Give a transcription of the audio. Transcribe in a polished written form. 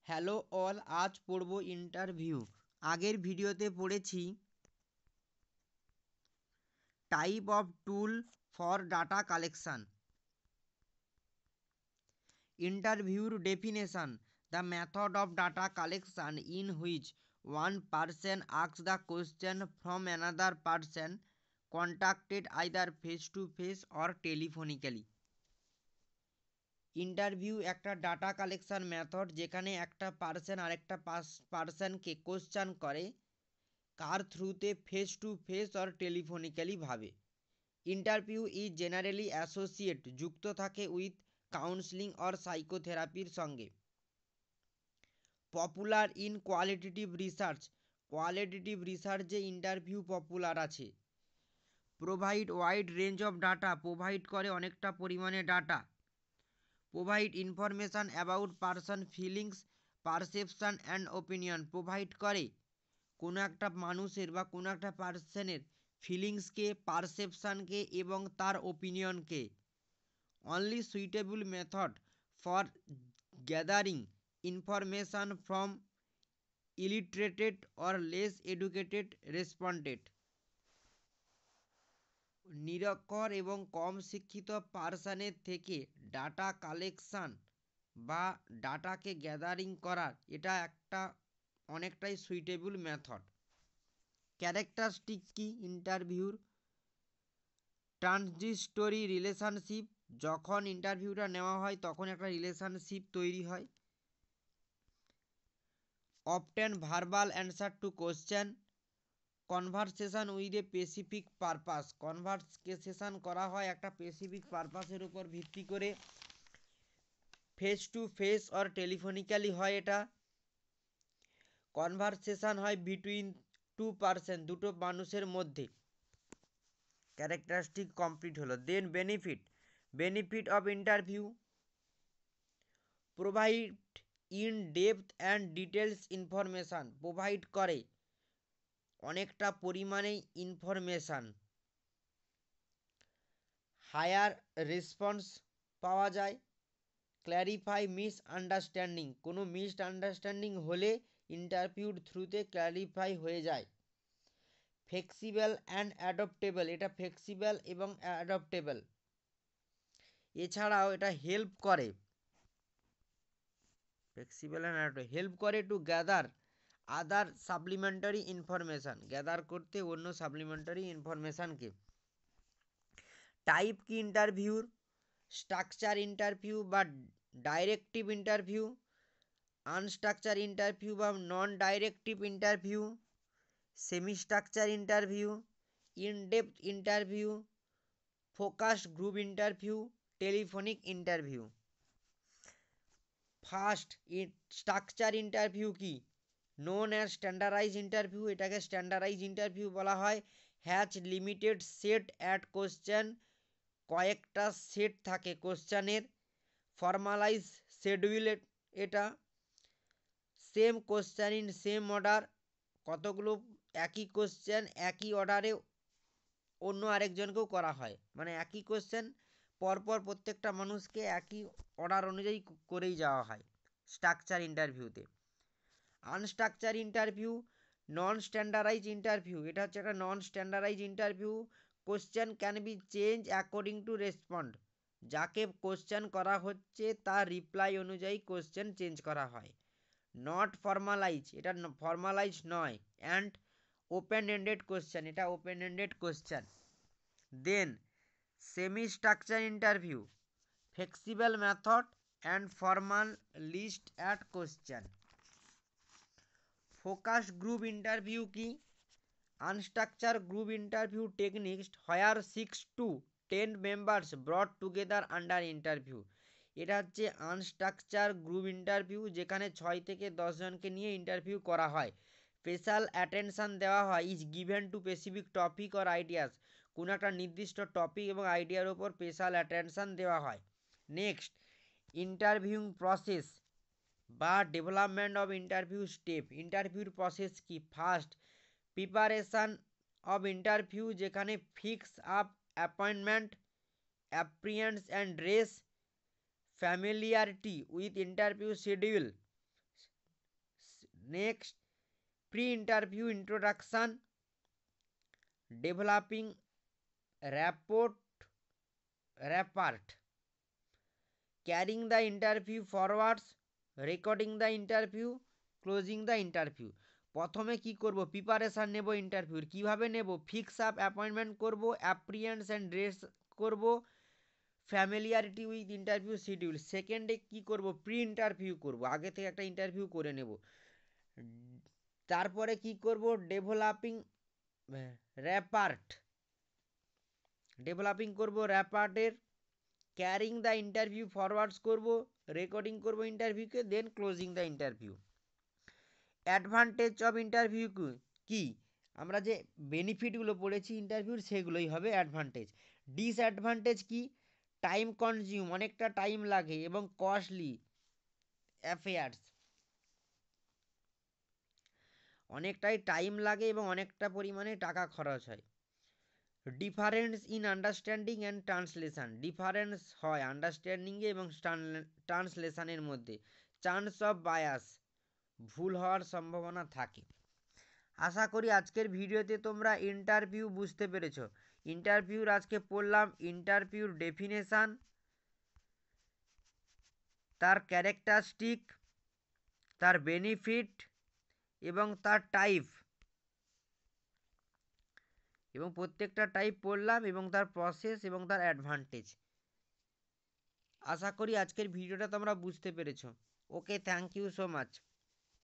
Hello all, আজ পড়ব interview. আগের ভিডিওতে পড়েছি type of tool for data collection. ইন্টারভিউর definition: the method of data collection in which one person asks the question from another person contacted either face to face or telephonically. Interview একটা data collection method যেখানে একটা person আরেকটা পার্সনকে question করে, কার থ্রুতে, face to face or telephonically ভাবে। Interview is generally associate যুক্ত থাকে উইথ কাউন্সিলিং অর সাইকোথেরাপির সঙ্গে। পপুলার ইন কোয়ালিটেটিভ রিসার্চে ইন্টারভিউ পপুলার আছে। Provide wide range of data, provide করে অনেকটা পরিমাণে ডাটা। Provide information about person feelings, perception and opinion, provide করে কোনো একটা মানুষের বা কোনো একটা পার্সনের ফিলিংসকে, পারসেপশানকে এবং তার ওপিনিয়নকে। Only suitable method for gathering information from illiterated or less educated respondent, নিরক্ষর এবং কম শিক্ষিত পার্সনের থেকে ডাটা কালেকশান বা ডাটাকে গ্যাদারিং করার এটা একটা অনেকটাই সুইটেবল মেথড। ক্যারেক্টারিস্টিক কি ইন্টারভিউর? ট্রানজিস্টরি রিলেশনশিপ, যখন ইন্টারভিউটা নেওয়া হয় তখন একটা রিলেশনশিপ তৈরি হয়। Obtain verbal answer to question, conversation with a specific purpose, conversation করা হয় একটা স্পেসিফিক পারপাসের উপর ভিত্তি করে। Face to face or telephonically হয় এটা। কনভারসেশন হয় বিটুইন টু পার্সন, দুটো মানুষের মধ্যে। ক্যারেক্টারিস্টিক কমপ্লিট হলো। Then benefit of interview: provide in depth and details information, provide করে অনেকটা পরিমাণে ইনফরমেশান। হায়ার রেসপন্স পাওয়া যায়। ক্ল্যারিফাই মিসআন্ডারস্ট্যান্ডিং, কোনো মিসআন্ডারস্ট্যান্ডিং হলে ইন্টারভিউর থ্রুতে ক্ল্যারিফাই হয়ে যায়। ফ্লেক্সিবল অ্যান্ড অ্যাডপ্টেবল, এটা ফ্লেক্সিবল এবং অ্যাডপ্টেবল। এছাড়াও এটা হেল্প করে to gather other supplementary information, gather করতে অন্য সাপ্লিমেন্টারি ইনফরমেশানকে। টাইপ কি ইন্টারভিউর? স্ট্রাকচার ইন্টারভিউ বা ডাইরেক্টিভ ইন্টারভিউ, আনস্ট্রাকচার ইন্টারভিউ বা non directive interview, semi structure interview, in depth interview, focus group interview, telephonic interview. First structure interview কি? Known as standardise interview, এটাকে standardise interview বলা হয়। Has limited set at question, কয়েকটা set থাকে কোশ্চেনের। Formalise schedule, এটা same question in same order, কতগুলো একই কোশ্চেন একই অর্ডারে অন্য আরেকজনকেও করা হয়, মানে একই কোশ্চেন পরপর প্রত্যেকটা মানুষকে একই অর্ডার অনুযায়ী করেই যাওয়া হয় স্ট্রাকচার ইন্টারভিউতে। Unstructure interview, non standardise interview, এটা হচ্ছে একটা non standardise interview. Question can be change according to respond, যাকে কোশ্চেন করা হচ্ছে তার রিপ্লাই অনুযায়ী কোশ্চেন চেঞ্জ করা হয়। নট ফর্মালাইজ, এটা ফর্মালাইজ নয়। অ্যান্ড ওপেন এন্ডেড কোশ্চেন, এটা open ended question. Then semi structure interview, flexible method and formal list at question. Focus group interview কি? Unstructure group interview techniques where 6 to 10 members ব্রট together under interview, এটা হচ্ছে unstructured group interview যেখানে 6 থেকে 10 জনকে নিয়ে interview করা হয়। Special attention দেওয়া হয় is given to specific topic or ideas, কোনো একটা নির্দিষ্ট টপিক এবং আইডিয়ার ওপর স্পেশাল অ্যাটেনশান দেওয়া হয়। নেক্সট, ইন্টারভিউং প্রসেস বা ডেভেলপমেন্ট অফ ইন্টারভিউ স্টেপ, ইন্টারভিউর প্রসেস কি? ফার্স্ট, প্রিপারেশান অফ ইন্টারভিউ, যেখানে fix up appointment, appearance and dress, familiarity with interview schedule, next pre interview introduction, developing rapport, carrying the interview forwards, recording the interview, closing the interview. প্রথমে কি করব, preparation নেব ইন্টারভিউর। কিভাবে নেব, fix up appointment করব, appearance and dress করব, familiarity with interview schedule. সেকেন্ডে কি করব, প্রি ইন্টারভিউ করব, আগে থেকে একটা ইন্টারভিউ করে নেব। তারপরে কি করব, ডেভেলপিং করব র্যাপার্টের, ক্যারিং দ্য ইন্টারভিউ ফরওয়ার্ডস করব, রেকর্ডিং করব ইন্টারভিউকে, then closing the interview. Advantage of interview কি, আমরা যে বেনিফিটগুলো পড়েছি ইন্টারভিউর সেগুলোই হবে অ্যাডভান্টেজ। ডিসঅ্যাডভান্টেজ কি, টাইম কনজিউম, অনেকটা টাইম লাগে, এবং কস্টলি অ্যাফেয়ার্স, অনেকটাই টাইম লাগে এবং অনেকটা পরিমাণে টাকা খরচ হয়। Difference in understanding and translation, difference হয় আন্ডারস্ট্যান্ডিংয়ে এবং ট্রান্সলেশনের মধ্যে। চান্স অফ বায়াস, ভুল হওয়ার সম্ভাবনা থাকে। আশা করি আজকের ভিডিওতে তোমরা ইন্টারভিউ বুঝতে পেরেছ। ইন্টারভিউর আজকে পড়লাম ইন্টারভিউর ডেফিনেশান, তার ক্যারেক্টারিস্টিক, তার বেনিফিট এবং তার টাইপ, এবং প্রত্যেকটা টাইপ পড়লাম এবং তার প্রসেস এবং তার অ্যাডভান্টেজ। আশা করি আজকের ভিডিওটা তোমরা বুঝতে পেরেছো। ওকে, থ্যাংক ইউ সো মাচ।